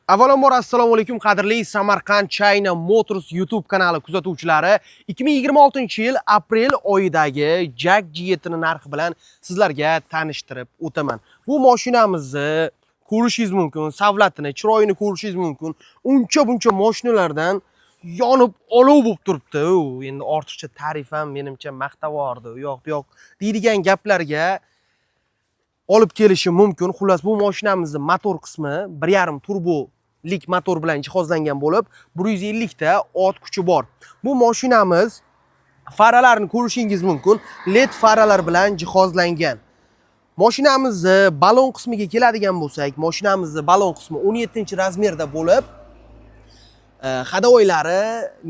Avvalambor assalomu alaykum qadrli Samarqand China Motors YouTube kanali kuzatuvchilari. 2026-yil aprel oyidagi Jag G7 narxi bilan sizlarga tanishtirib o'taman. Bu mashinamizni ko'rishingiz mumkin, savlatini, chiroyini ko'rishingiz mumkin. Uncha-buncha mashinalardan yonib olov bo'lib turibdi. Endi ortiqcha tarif ham menimcha maqtavordi. Yo'q deydigan gaplarga olib kelishi mumkin. Xullas bu mashinamizning motor qismi 1.5 turbo lik motor bilan jihozlangan bo'lib, 150 ta ot kuchi bor. Bu mashinamiz faralarini ko'rishingiz mumkin, LED faralar bilan jihozlangan. Mashinamizni balon qismiga keladigan bo'lsak, mashinamizni balon qismi 17-razmerda bo'lib, hadovoylari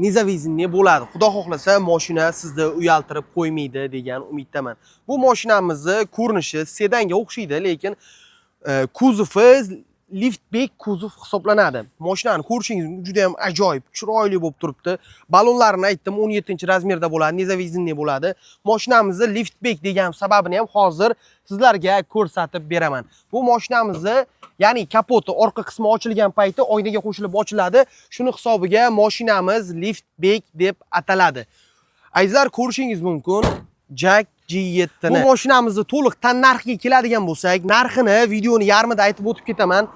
nizavizinli bo'ladi. Xudo xohlasa mashina sizni uyaltirib qo'ymaydi degan umiddaman. Bu mashinamizni ko'rinishi sedanga o'xshaydi, lekin kuzovi liftbek kuzov hisoblanadi. Mashinani ko'rishingiz juda ham ajoyib, chiroyli bo'lib turibdi. Balonlarini aytdim, 17-razmerda bo'ladi, nizavizinli bo'ladi. Mashinamizni liftbek degan sababini ham hozir sizlarga ko'rsatib beraman. Bu mashinamizni, ya'ni kapoti orqa qismi ochilgan payti oynaga qo'shilib ochiladi. Shuni hisobiga mashinamiz liftbek deb ataladi. Azizlar, ko'rishingiz mumkin Jag G7 ni. Bu mashinamizni to'liq tan narxiga keladigan bo'lsak, narxini videoni yarmida aytib o'tib ketaman.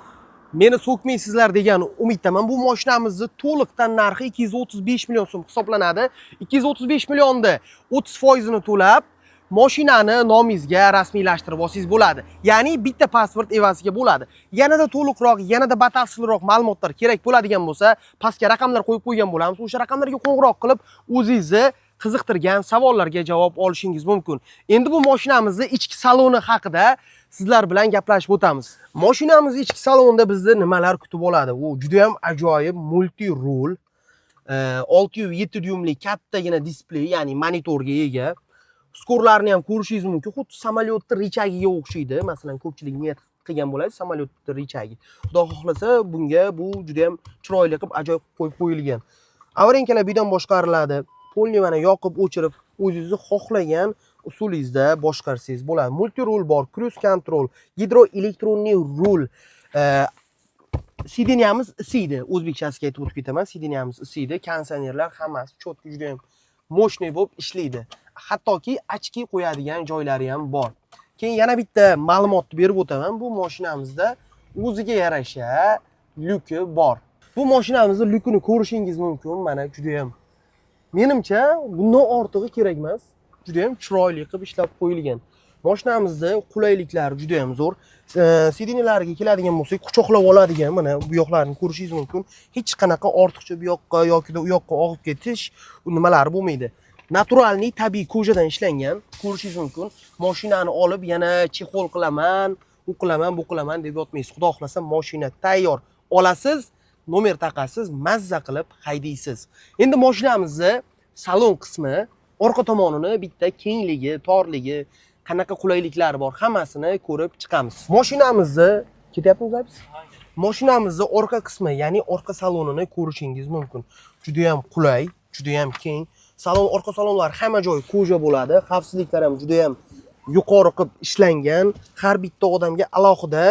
Meni so'kmaysizlar degan umiddaman. Bu mashinamizni to'liq tan narxi 235 million so'm hisoblanadi. 235 millionni 30% ni to'lab, mashinani nomingizga rasmiylashtirib olsangiz bo'ladi. Ya'ni bitta pasport evaziga bo'ladi. Yanada to'liqroq, yanada batafsilroq ma'lumotlar kerak bo'ladigan bo'lsa, pastga raqamlar qo'yib qo'ygan bo'lamiz. O'sha raqamlarga qo'ng'iroq qilib, o'zingizni qiziqtirgan savollarga javob olishingiz mumkin. Endi bu mashinamizning ichki saloni haqida sizlar bilan gaplashib o'tamiz. Mashinamiz ichki salonida bizni nimalar kutib oladi? U juda ham ajoyib multi rul, 6.7 dyumli kattagina displey, ya'ni monitorga ega. Skorlarni ham ko'rishingiz mumkin. Xuddi samolyotning richagiga o'xshaydi. Masalan, ko'pchilik niyat qilgan bo'ladi samolyotning richagi. Xudo xohlasa bunga bu juda ham chiroyli qilib ajoyib qo'yib qo'yilgan. Avarenkalar bidan boshqariladi. Polnivani yoqib o'chirib, o'zingizni xohlagan usulingizda boshqarsangiz bo'ladi. Multi rul bor, cruise control, gidroelektronli rul. Sideniyamiz isiydi. O'zbekchasiga aytib o'tib ketaman. Sideniyamiz isiydi. Konditsionerlar hammasi cho'tki juda ham mo'shniy bo'lib ishlaydi. Hattoki ochki qo'yadigan joylari ham bor. Keyin yana bitta ma'lumotni berib o'taman. Bu mashinamizda o'ziga yarasha lyuki bor. Bu mashinamizning lyukini ko'rishingiz mumkin. Mana juda ham menimcha bundan ortig'i kerak emas. Juda ham chiroyli qilib ishlab qo'yilgan. Mashinamizning qulayliklari juda ham zo'r. Sidinilariga keladigan bo'lsak, quchoqlab oladigan, mana bu yoqlarni ko'rishingiz mumkin. Hech qanaqa ortiqcha bu yoqqa yoki u yoqqa og'ib ketish nimalari bo'lmaydi. Naturalniy tabiiy ko'jadan ishlangan, ko'rishingiz mumkin. Mashinani olib yana chexol qilaman, u qilaman, bu qilaman deb yotmaysiz. Xudo xohlasa mashina tayyor. Olasiz, nomer taqasiz, mazza qilib haydaysiz. Endi mashinamizning salon qismi, orqa tomonini bitta kengligi, torligi, qanaqa qulayliklari bor, hammasini ko'rib chiqamiz. Mashinamizni ketyapmizmi biz? Mashinamizning orqa qismi, ya'ni orqa salonini ko'rishingiz mumkin. Juda ham qulay, juda ham keng. Salon, orqa salonlar hamma joyi koja bo'ladi. Xavfsizliklar ham juda ham yuqori qilib ishlangan. Har bitta odamga alohida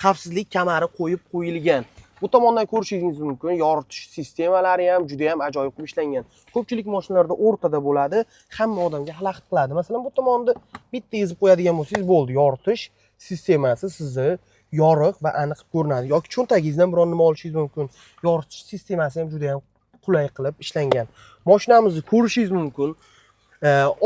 xavfsizlik kamari qo'yib qo'yilgan. Bu tomondan ko'rishingiz mumkin, yoritish sistemalari ham juda ham ajoyib qilib ishlangan. Ko'pchilik mashinalarda o'rtada bo'ladi, hamma odamga xalaqit qiladi. Masalan, bu tomonda bitta ezib qo'yadigan bo'lsangiz bo'ldi, yoritish sistemasi sizni yoriq va aniq ko'rinadi. Yoki cho'ntagingizdan biron nima olishingiz mumkin. Yoritish sistemasi ham juda ham qulay qilib ishlangan. Mashinamizni ko'rishingiz mumkin.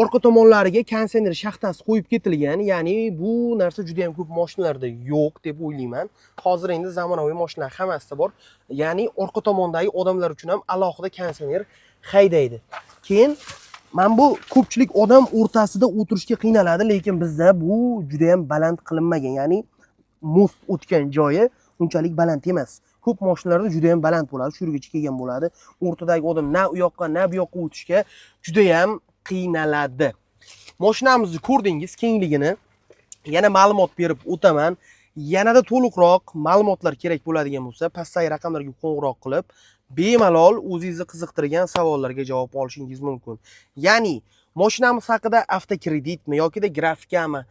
Orqa tomonlariga konditsioner shaxtasi qo'yib ketilgan, ya'ni bu narsa juda ham ko'p mashinalarda yo'q deb o'ylayman. Hozir endi zamonaviy mashinalar hammasida bor. Ya'ni orqa tomondagi odamlar uchun ham alohida konditsioner haydaydi. Keyin men bu ko'pchilik odam o'rtasida o'tirishga qiynaladi, lekin bizda bu juda ham baland qilinmagan, ya'ni most o'tgan joyi unchalik baland emas. Ko'p mashinalarda juda ham baland bo'ladi, shu yergacha kelgan bo'ladi. O'rtadagi odam na u yoqqa, na bu yoqqa o'tishga juda ham qiynaladi. Mashinamizni ko'rdingiz, kengligini. Yana ma'lumot berib o'taman. Yanada to'liqroq ma'lumotlar kerak bo'ladigan bo'lsa, pastdagi raqamlarga qo'ng'iroq qilib, bemalol o'zingizni qiziqtirgan savollarga javob olishingiz mumkin. Ya'ni Mashinamiz haqida avtokreditmi yokida grafikami?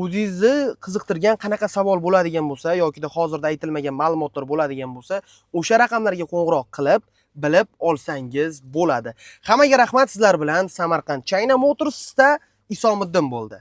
O'zingizni qiziqtirgan qanaqa savol bo'ladigan bo'lsa yokida hozirda aytilmagan ma'lumotlar bo'ladigan bo'lsa, o'sha raqamlarga qo'ng'iroq qilib, bilib olsangiz bo'ladi. Hammaga rahmat, sizlar bilan Samarqand China Motors'da Isomiddin bo'ldi.